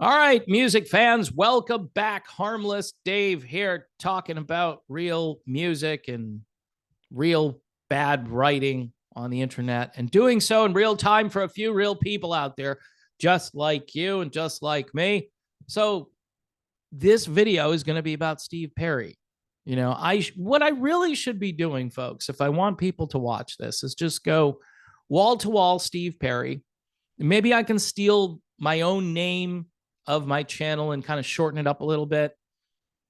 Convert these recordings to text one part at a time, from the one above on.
All right, music fans, welcome back. Harmless Dave here talking about real music and real bad writing on the internet and doing so in real time for a few real people out there, just like you and just like me. So this video is going to be about Steve Perry. What I really should be doing, folks, if I want people to watch this, is just go wall to wall Steve Perry. Maybe I can steal my own name of my channel and kind of shorten it up a little bit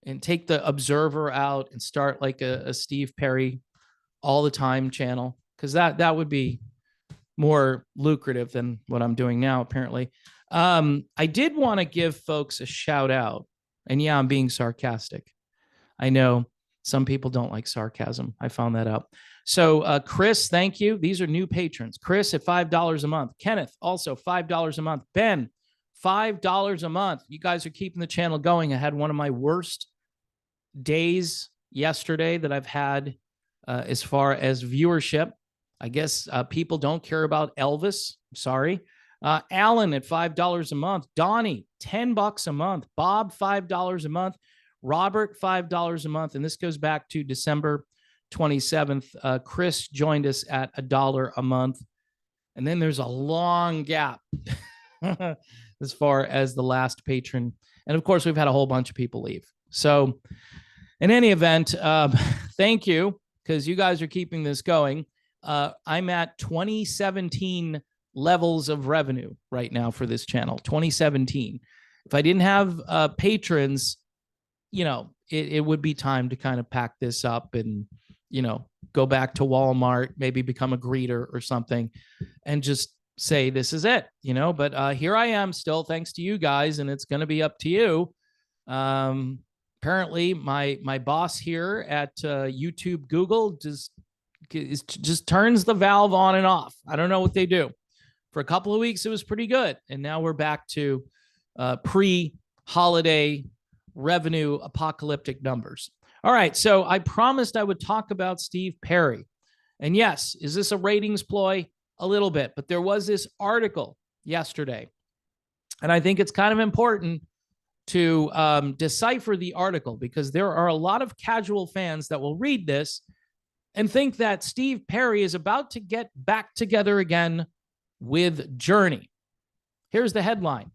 and take the Observer out and start like a Steve Perry all the time channel, because that would be more lucrative than what I'm doing now, apparently. I did want to give folks a shout out, and yeah, I'm being sarcastic. I know some people don't like sarcasm. I found that out. So Chris, thank you. These are new patrons. Chris at $5 a month. Kenneth, also $5 a month. Ben, $5 a month. You guys are keeping the channel going. I had one of my worst days yesterday that I've had as far as viewership. I guess people don't care about Elvis. Sorry. Alan at $5 a month. Donnie, $10 a month. Bob, $5 a month. Robert, $5 a month. And this goes back to December 27th. Chris joined us at $1 a month. And then there's a long gap as far as the last patron. And of course, we've had a whole bunch of people leave. So in any event, thank you, because you guys are keeping this going. I'm at 2017 levels of revenue right now for this channel, 2017. If I didn't have patrons, it would be time to kind of pack this up and, go back to Walmart, maybe become a greeter or something and just say, this is it, but here I am still, thanks to you guys. And it's going to be up to you. Apparently my boss here at YouTube, Google just turns the valve on and off. I don't know what they do. For a couple of weeks, it was pretty good. And now we're back to pre-holiday revenue apocalyptic numbers. All right, so I promised I would talk about Steve Perry. And yes, is this a ratings ploy? A little bit, but there was this article yesterday. And I think it's kind of important to decipher the article, because there are a lot of casual fans that will read this and think that Steve Perry is about to get back together again with Journey. Here's the headline.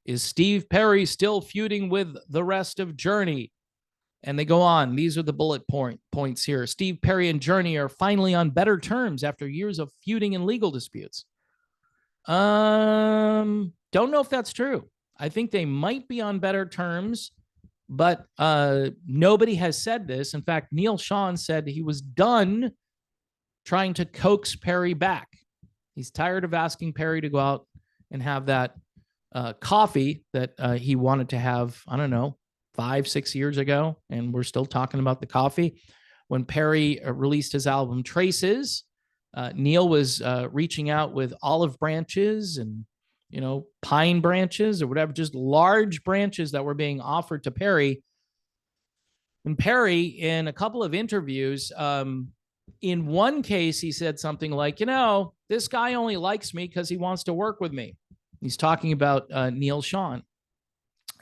Is Steve Perry still feuding with the rest of Journey? And they go on. These are the bullet points here. Steve Perry and Journey are finally on better terms after years of feuding and legal disputes. Don't know if that's true. I think they might be on better terms, but nobody has said this. In fact, Neal Schon said he was done trying to coax Perry back. He's tired of asking Perry to go out and have that coffee that he wanted to have, I don't know, 5-6 years ago. And we're still talking about the coffee. When Perry released his album Traces, Neal was reaching out with olive branches and, pine branches or whatever, just large branches that were being offered to Perry. And Perry, in a couple of interviews, in one case, he said something like, this guy only likes me because he wants to work with me. He's talking about Neal Schon.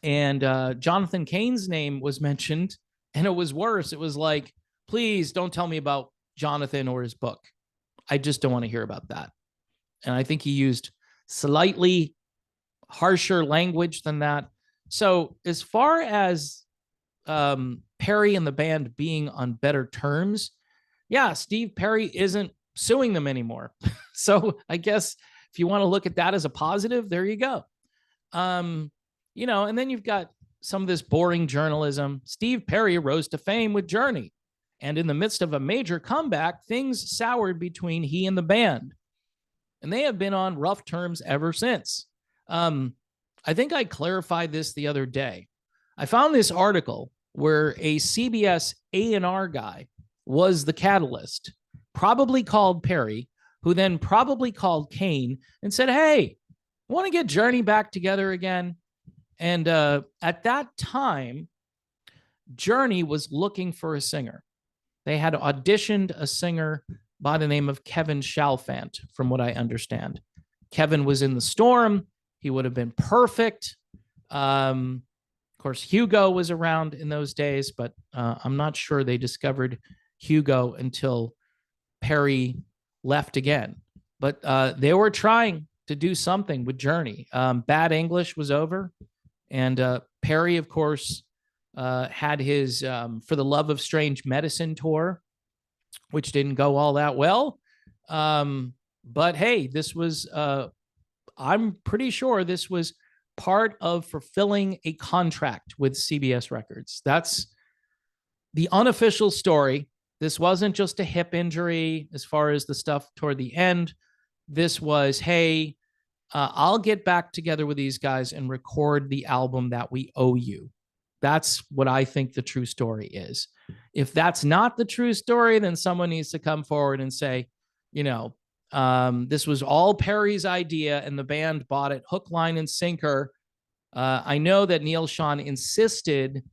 And Jonathan Cain's name was mentioned, and it was worse. It was like, please don't tell me about Jonathan or his book. I just don't want to hear about that. And I think he used slightly harsher language than that. So as far as Perry and the band being on better terms, yeah, Steve Perry isn't suing them anymore. So I guess if you want to look at that as a positive, there you go. And then you've got some of this boring journalism. Steve Perry rose to fame with Journey. And in the midst of a major comeback, things soured between he and the band. And they have been on rough terms ever since. I think I clarified this the other day. I found this article where a CBS A&R guy was the catalyst, probably called Perry, who then probably called Cain and said, hey, want to get Journey back together again? And at that time, Journey was looking for a singer. They had auditioned a singer by the name of Kevin Chalfant, from what I understand. Kevin was in the Storm. He would have been perfect. Of course, Hugo was around in those days, but I'm not sure they discovered Hugo until Perry left again. But they were trying to do something with Journey. Bad English was over, and Perry, of course, had his For the Love of Strange Medicine tour, which didn't go all that well. But hey, this was, I'm pretty sure this was part of fulfilling a contract with CBS Records. That's the unofficial story. This wasn't just a hip injury as far as the stuff toward the end. This was, hey, I'll get back together with these guys and record the album that we owe you. That's what I think the true story is. If that's not the true story, then someone needs to come forward and say, this was all Perry's idea and the band bought it hook, line, and sinker. I know that Neal Schon insisted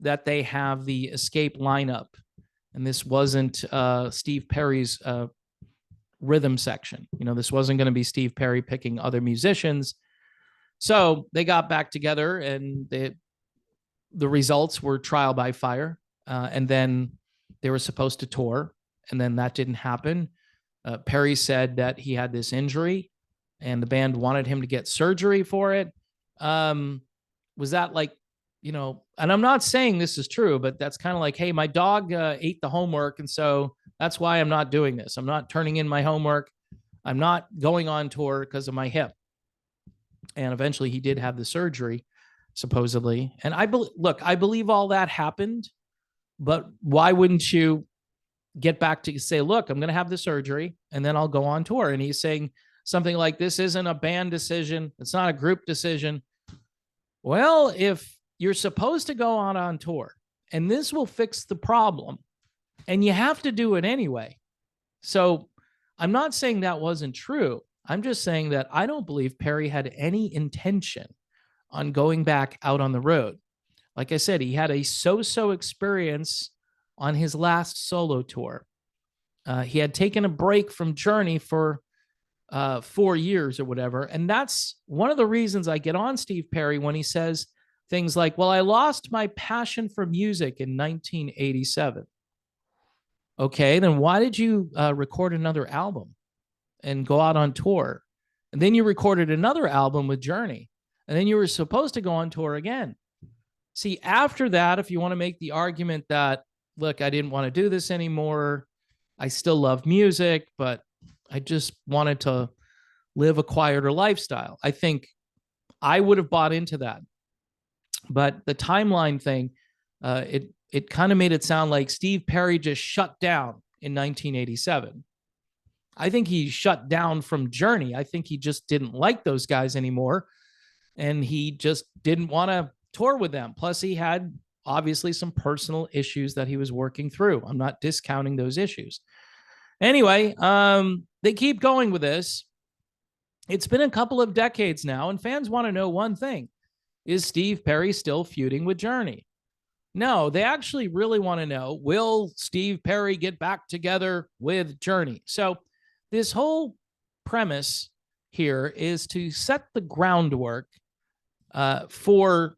that they have the Escape lineup, and this wasn't Steve Perry's rhythm section. This wasn't going to be Steve Perry picking other musicians. So they got back together, and the results were trial by fire. And then they were supposed to tour, and then that didn't happen. Perry said that he had this injury and the band wanted him to get surgery for it. Was that like, and I'm not saying this is true, but that's kind of like, hey, my dog ate the homework, and so that's why I'm not doing this. I'm not turning in my homework. I'm not going on tour because of my hip. And eventually he did have the surgery, supposedly. And I believe all that happened, but why wouldn't you get back to say, look, I'm going to have the surgery and then I'll go on tour? And he's saying something like, this isn't a band decision. It's not a group decision. Well, if you're supposed to go on tour and this will fix the problem and you have to do it anyway. So I'm not saying that wasn't true. I'm just saying that I don't believe Perry had any intention on going back out on the road. Like I said, he had a so-so experience on his last solo tour. He had taken a break from Journey for 4 years or whatever. And that's one of the reasons I get on Steve Perry when he says things like, well, I lost my passion for music in 1987. Okay, then why did you record another album and go out on tour? And then you recorded another album with Journey. And then you were supposed to go on tour again. See, after that, if you want to make the argument that, look, I didn't want to do this anymore, I still love music, but I just wanted to live a quieter lifestyle, I think I would have bought into that. But the timeline thing, it kind of made it sound like Steve Perry just shut down in 1987. I think he shut down from Journey. I think he just didn't like those guys anymore, and he just didn't want to tour with them. Plus, he had obviously some personal issues that he was working through. I'm not discounting those issues. Anyway, they keep going with this. It's been a couple of decades now, and fans want to know one thing. Is Steve Perry still feuding with Journey? No, they actually really want to know, will Steve Perry get back together with Journey? So this whole premise here is to set the groundwork for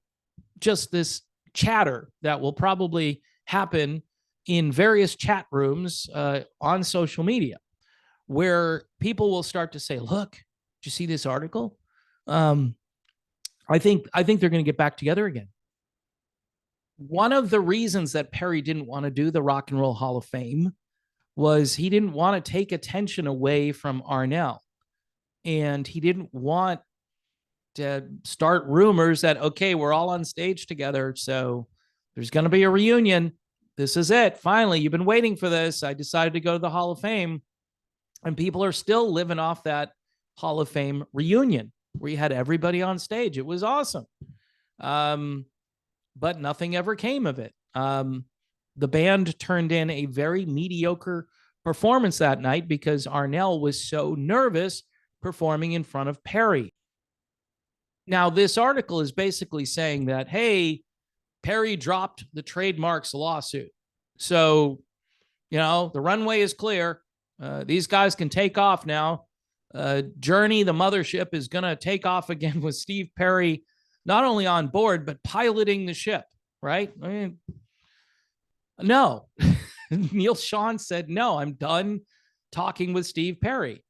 just this chatter that will probably happen in various chat rooms on social media, where people will start to say, look, did you see this article? I think they're going to get back together again. One of the reasons that Perry didn't want to do the Rock and Roll Hall of Fame was he didn't want to take attention away from Arnel. And he didn't want to start rumors that, okay, we're all on stage together, so there's going to be a reunion. This is it. Finally, you've been waiting for this. I decided to go to the Hall of Fame. And people are still living off that Hall of Fame reunion where you had everybody on stage. It was awesome. But nothing ever came of it. The band turned in a very mediocre performance that night because Arnel was so nervous performing in front of Perry. Now, this article is basically saying that, hey, Perry dropped the trademarks lawsuit. So, the runway is clear. These guys can take off now. Journey, the mothership, is going to take off again with Steve Perry not only on board, but piloting the ship, right? I mean, no. Neal Schon said, no, I'm done talking with Steve Perry.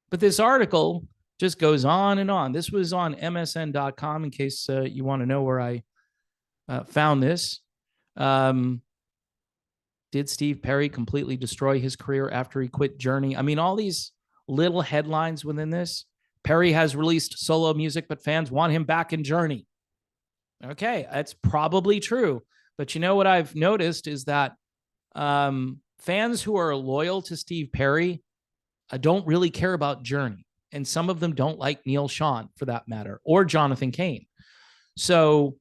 But this article just goes on and on. This was on MSN.com in case you want to know where I found this. Did Steve Perry completely destroy his career after he quit Journey? I mean, all these little headlines within this. Perry has released solo music, but fans want him back in Journey. Okay, that's probably true. But you know what I've noticed is that fans who are loyal to Steve Perry don't really care about Journey. And some of them don't like Neal Schon, for that matter, or Jonathan Cain. So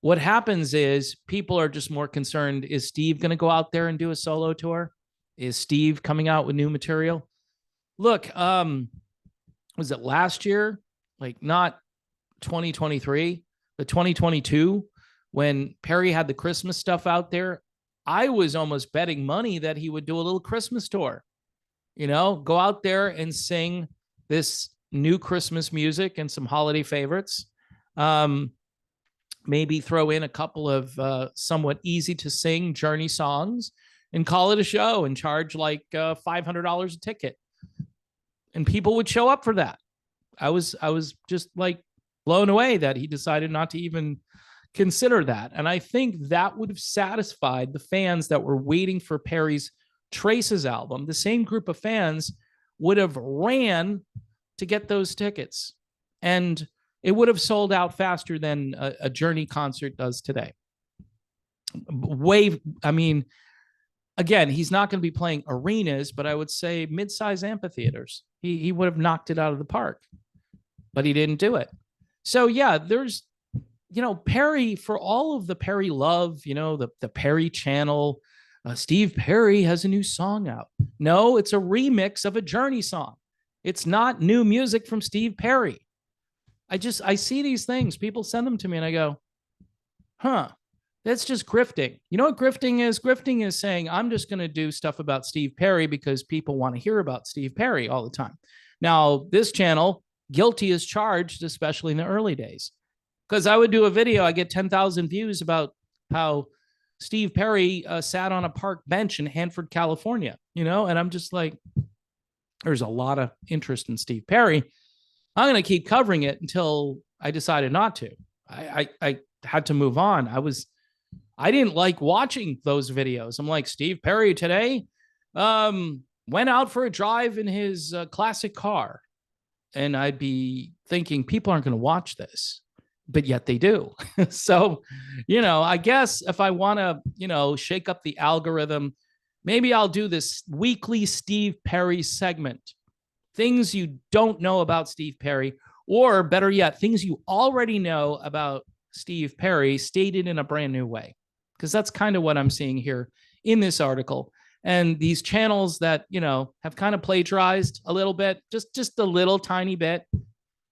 what happens is people are just more concerned, is Steve going to go out there and do a solo tour? Is Steve coming out with new material? Look, was it last year? Like not 2023, but 2022, when Perry had the Christmas stuff out there, I was almost betting money that he would do a little Christmas tour. You know, go out there and sing this new Christmas music and some holiday favorites. Maybe throw in a couple of somewhat easy to sing Journey songs and call it a show and charge like $500 a ticket. And people would show up for that. I was just like blown away that he decided not to even consider that. And I think that would have satisfied the fans that were waiting for Perry's Traces album. The same group of fans would have ran to get those tickets. And it would have sold out faster than a Journey concert does today. I mean, again, he's not going to be playing arenas, but I would say mid-size amphitheaters. He would have knocked it out of the park, but he didn't do it. So yeah, there's, you know, Perry, for all of the Perry love, you know, the Perry channel, Steve Perry has a new song out. No, it's a remix of a Journey song. It's not new music from Steve Perry. I see these things. People send them to me and I go, huh, that's just grifting. You know what grifting is? Grifting is saying, I'm just going to do stuff about Steve Perry because people want to hear about Steve Perry all the time. Now, this channel, guilty as charged, especially in the early days. Because I would do a video, I get 10,000 views about how Steve Perry sat on a park bench in Hanford, California, you know, and I'm just like, there's a lot of interest in Steve Perry. I'm going to keep covering it until I decided not to. I had to move on. I didn't like watching those videos. I'm like, Steve Perry today went out for a drive in his classic car. And I'd be thinking, people aren't going to watch this, but yet they do. So, you know, I guess if I want to, you know, shake up the algorithm, maybe I'll do this weekly Steve Perry segment. Things you don't know about Steve Perry, or better yet, things you already know about Steve Perry stated in a brand new way. Because that's kind of what I'm seeing here in this article. And these channels that, you know, have kind of plagiarized a little bit, just a little tiny bit.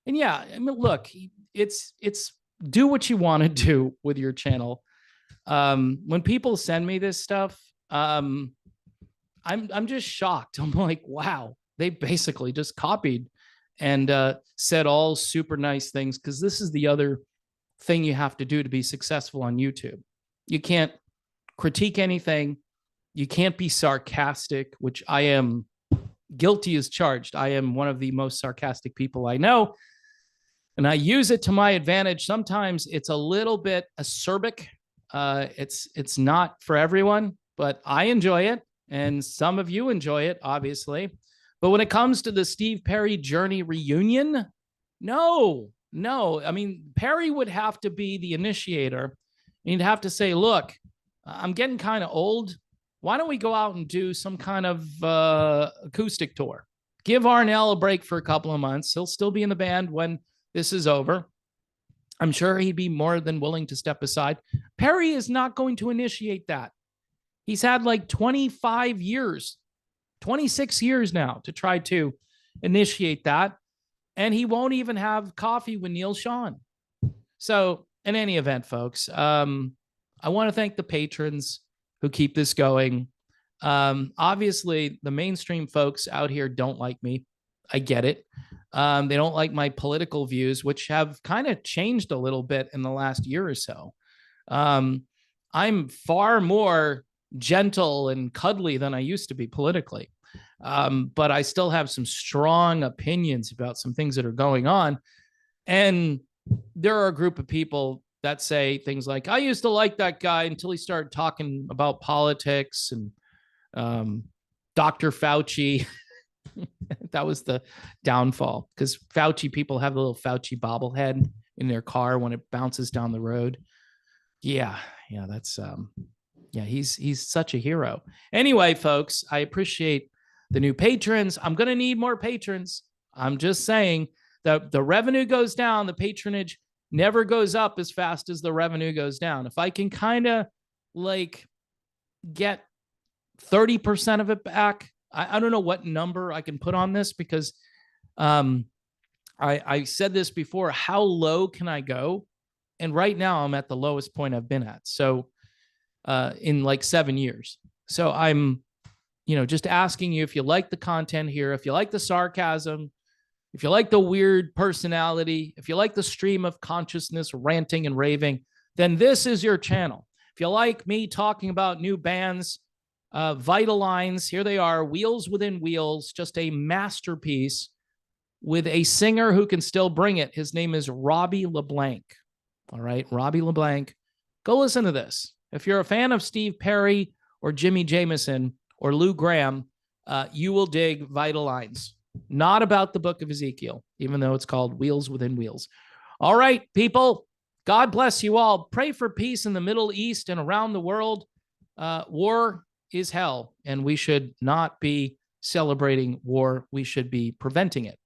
And yeah, I mean, look, it's do what you want to do with your channel. When people send me this stuff, I'm just shocked. I'm like, wow, they basically just copied and said all super nice things, because this is the other thing you have to do to be successful on YouTube. You can't critique anything. You can't be sarcastic, which I am guilty as charged. I am one of the most sarcastic people I know, and I use it to my advantage. Sometimes it's a little bit acerbic. It's not for everyone, but I enjoy it, and some of you enjoy it, obviously. But when it comes to the Steve Perry Journey reunion, no. I mean, Perry would have to be the initiator. He'd have to say, look, I'm getting kind of old. Why don't we go out and do some kind of acoustic tour? Give Arnell a break for a couple of months. He'll still be in the band when this is over. I'm sure he'd be more than willing to step aside. Perry is not going to initiate that. He's had like 25 years, 26 years now to try to initiate that. And he won't even have coffee with Neal Schon. So in any event, folks, I want to thank the patrons who keep this going. Obviously, the mainstream folks out here don't like me. I get it. They don't like my political views, which have kind of changed a little bit in the last year or so. I'm far more gentle and cuddly than I used to be politically. But I still have some strong opinions about some things that are going on. And there are a group of people that say things like, I used to like that guy until he started talking about politics and Dr. Fauci. That was the downfall, because Fauci people have the little Fauci bobblehead in their car when it bounces down the road. Yeah, that's he's such a hero. Anyway, folks, I appreciate the new patrons. I'm going to need more patrons. I'm just saying that the revenue goes down, the patronage never goes up as fast as the revenue goes down. If I can kind of like get 30% of it back, I don't know what number I can put on this, because I said this before, how low can I go? And right now I'm at the lowest point I've been at. So in like 7 years. So I'm, just asking you, if you like the content here, if you like the sarcasm, if you like the weird personality, if you like the stream of consciousness ranting and raving, then this is your channel. If you like me talking about new bands, Vital Lines, here they are, Wheels Within Wheels, just a masterpiece with a singer who can still bring it. His name is Robbie LeBlanc. All right, Robbie LeBlanc. Go listen to this. If you're a fan of Steve Perry or Jimmy Jamison or Lou Graham, you will dig Vital Lines. Not about the book of Ezekiel, even though it's called Wheels Within Wheels. All right, people, God bless you all. Pray for peace in the Middle East and around the world. War is hell, and we should not be celebrating war. We should be preventing it.